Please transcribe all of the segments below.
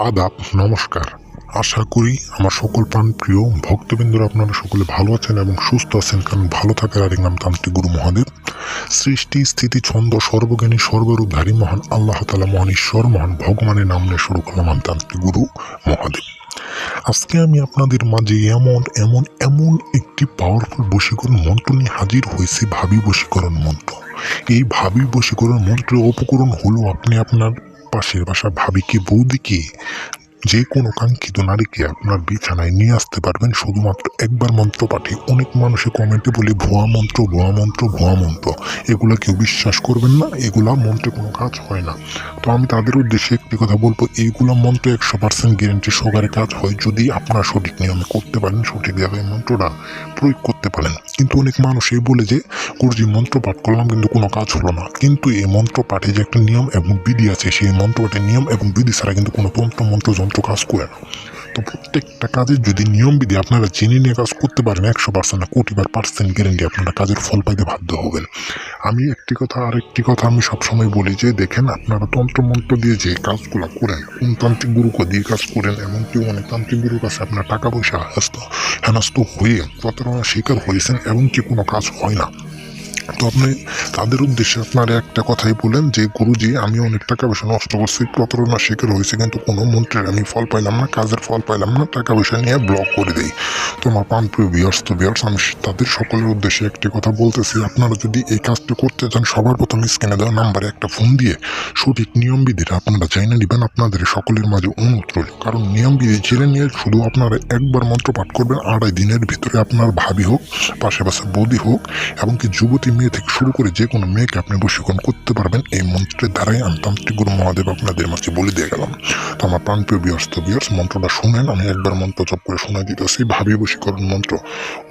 আদাব, নমস্কার। আশা করি আমার সকল প্রাণপ্রিয় ভক্তবৃন্দরা আপনারা সকলে ভালো আছেন এবং সুস্থ আছেন, কারণ ভালো থাকার আরেক নাম তান্ত্রিক গুরু মহাদেব। সৃষ্টি স্থিতি ছন্দ সর্বজ্ঞানী সর্বরূপধারী মহান আল্লাহ তাআলা মহান ঈশ্বর মহান ভগবানের নাম নিয়ে শুরু করলাম আমি তান্ত্রিক গুরু মহাদেব। আজকে আমি আপনাদের মাঝে এমন একটি পাওয়ারফুল বশীকরণ মন্ত্র নিয়ে হাজির হয়েছি, ভাবি বশীকরণ মন্ত্র। এই ভাবি বশীকরণ মন্ত্রের উপকরণ হলো আপনি আপনার পাশের বাসা ভাবিকে, বৌদিকে, যে কোনো কাঙ্ক্ষিত নারীকে আপনার বিছানায় নিয়ে আসতে পারবেন শুধুমাত্র একবার মন্ত্র পাঠে। অনেক মানুষে কমেন্টে বলে ভুয়া মন্ত্র, ভুয়া মন্ত্র, ভুয়া মন্ত্র। এগুলো কেউ বিশ্বাস করবেন না, এগুলা মন্ত্রে কোনো কাজ হয় না। তো আমি তাদের উদ্দেশ্যে একটি কথা বলবো, এইগুলো মন্ত্র 100% গ্যারেন্টি সহকারে কাজ হয় যদি আপনারা সঠিক নিয়মে করতে পারেন, সঠিক জায়গায় মন্ত্রটা প্রয়োগ করতে পারেন। কিন্তু অনেক মানুষ এই বলে যে গুরুজি মন্ত্র পাঠ করলাম কিন্তু কোনো কাজ হলো না। কিন্তু এই মন্ত্র পাঠে যে একটা নিয়ম এবং বিধি আছে, সেই মন্ত্র পাঠের নিয়ম এবং বিধি ছাড়া কিন্তু কোনো তন্ত্র মন্ত্র যন্ত্র কাজ করে না। তো প্রত্যেকটা কাজের যদি নিয়ম বিধি আপনারা জেনে নিয়ে কাজ করতে পারেন, 100% না কোটিবার পার্সেন্ট গ্যারেন্টি আপনারা কাজের ফল পাইতে বাধ্য হবেন। আমি আরেকটি কথা আমি সবসময় বলি যে দেখেন, আপনারা তন্ত্র মন্ত্র দিয়ে যে কাজগুলো করেন, কোন তান্ত্রিক গুরুকে দিয়ে কাজ করেন, এমনকি অনেক তান্ত্রিক গুরুর কাছে আপনার টাকা পয়সা হেনস্থ হয়ে প্রতারণার শিকার হয়েছেন এবং কি কোনো কাজ হয় না। তো আপনি তাদের উদ্দেশ্যে আপনার একটা কথাই বলেন যে গুরুজি আমি অনেক টাকা পয়সা নষ্ট করছি, প্রতারণার শিকার হয়েছে, কিন্তু কোনো মন্ত্রের আমি ফল পাইলাম না, কাজের ফল পাইলাম না, টাকা পয়সা নিয়ে ব্লক করে দেই। তো আমার প্রাণপ্রিয় ভিউয়ার্স, আমি তাদের সকলের উদ্দেশ্যে একটি কথা বলতেছি, আপনারা যদি এই কাজটি করতে চান সবার প্রথম স্ক্রিনে দেওয়া নাম্বারে একটা ফোন দিয়ে সঠিক নিয়মবিধিটা আপনারা জেনে নেবেন। আপনাদের সকলের মাঝে অনুরোধ রইল, কারণ নিয়মবিধি জেনে নিয়ে শুধু আপনারা একবার মন্ত্র পাঠ করবেন, 2.5 দিনের ভিতরে আপনার ভাবি হোক, পাশে বৌদি হোক, এমনকি যুবতী মেয়ে থেকে শুরু করে যে কোনো মেয়েকে আপনি বশীকরণ করতে পারবেন এই মন্ত্রের দ্বারাই। আমি তান্ত্রিক গুরু মহাদেব আপনাদের মাঝে বলে দিয়ে গেলাম। তো আমার প্রাণপ্রিয় ভিউয়ার্স, মন্ত্রটা শুনেন। আমি একবার মন্ত্র জপ করে শোনাই দিতেছি, ভাবি বশীকরণ মন্ত্র।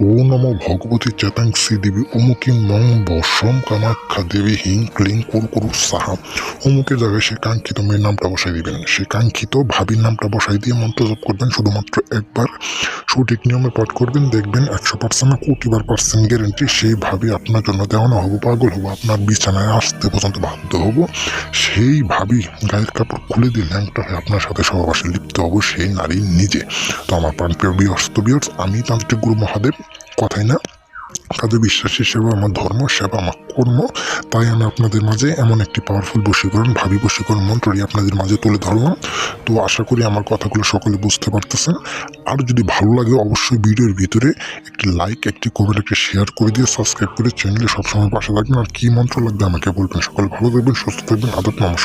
ও নমো ভগবতী চেতাংসী দেবী অমুকি মং বসম কামাখ্যা দেবী হিং ক্লিং কুরকুরু সাহা। অমুকের জায়গায় সে কাঙ্ক্ষিত মেয়ের নামটা বসাই দিবেন, সে কাঙ্ক্ষিত ভাবির নামটা বসাই দিয়ে মন্ত্র জপ করবেন। শুধুমাত্র একবার সঠিক নিয়মে পাঠ করবেন, দেখবেন 100% না কোটিবার পার্সেন্ট গ্যারেন্টি সেই ভাবি আপনার জন্য দেওয়ানো হবো, পাগল হবো, আপনার বিছানায় আসতে পর্যন্ত বাধ্য হব। সেই ভাবি গায়ের কাপড় খুলে দিয়ে ল্যাংটা হয়ে আপনার সাথে সহবাসে লিপ্ত হবো সেই নারী নিজে। তো আমার প্রাণপ্রিয় ভিউয়ার্স, আমি তান্ত্রিক গুরু মহাদেব, কথাই না কাজে বিশ্বাসী, সেবা আমার ধর্ম, সেবা আমার কর্ম। তাই আমি আপনাদের মাঝে এমন একটি পাওয়ারফুল বশীকরণ, ভাবি বশীকরণ মন্ত্রটি আপনাদের মাঝে তুলে ধরলাম। তো আশা করি আমার কথাগুলো সকলে বুঝতে পারতেছেন। আর যদি ভালো লাগে অবশ্যই ভিডিওর ভিতরে একটি লাইক, একটি কমেন্ট, একটি শেয়ার করে দিয়ে সাবস্ক্রাইব করে চ্যানেলে সবসময় পাশে থাকবেন। আর কি মন্ত্র লাগবে আমাকে বলবেন। সকলে ভালো থাকবেন, সুস্থ থাকবেন। আদব, নমস্কার।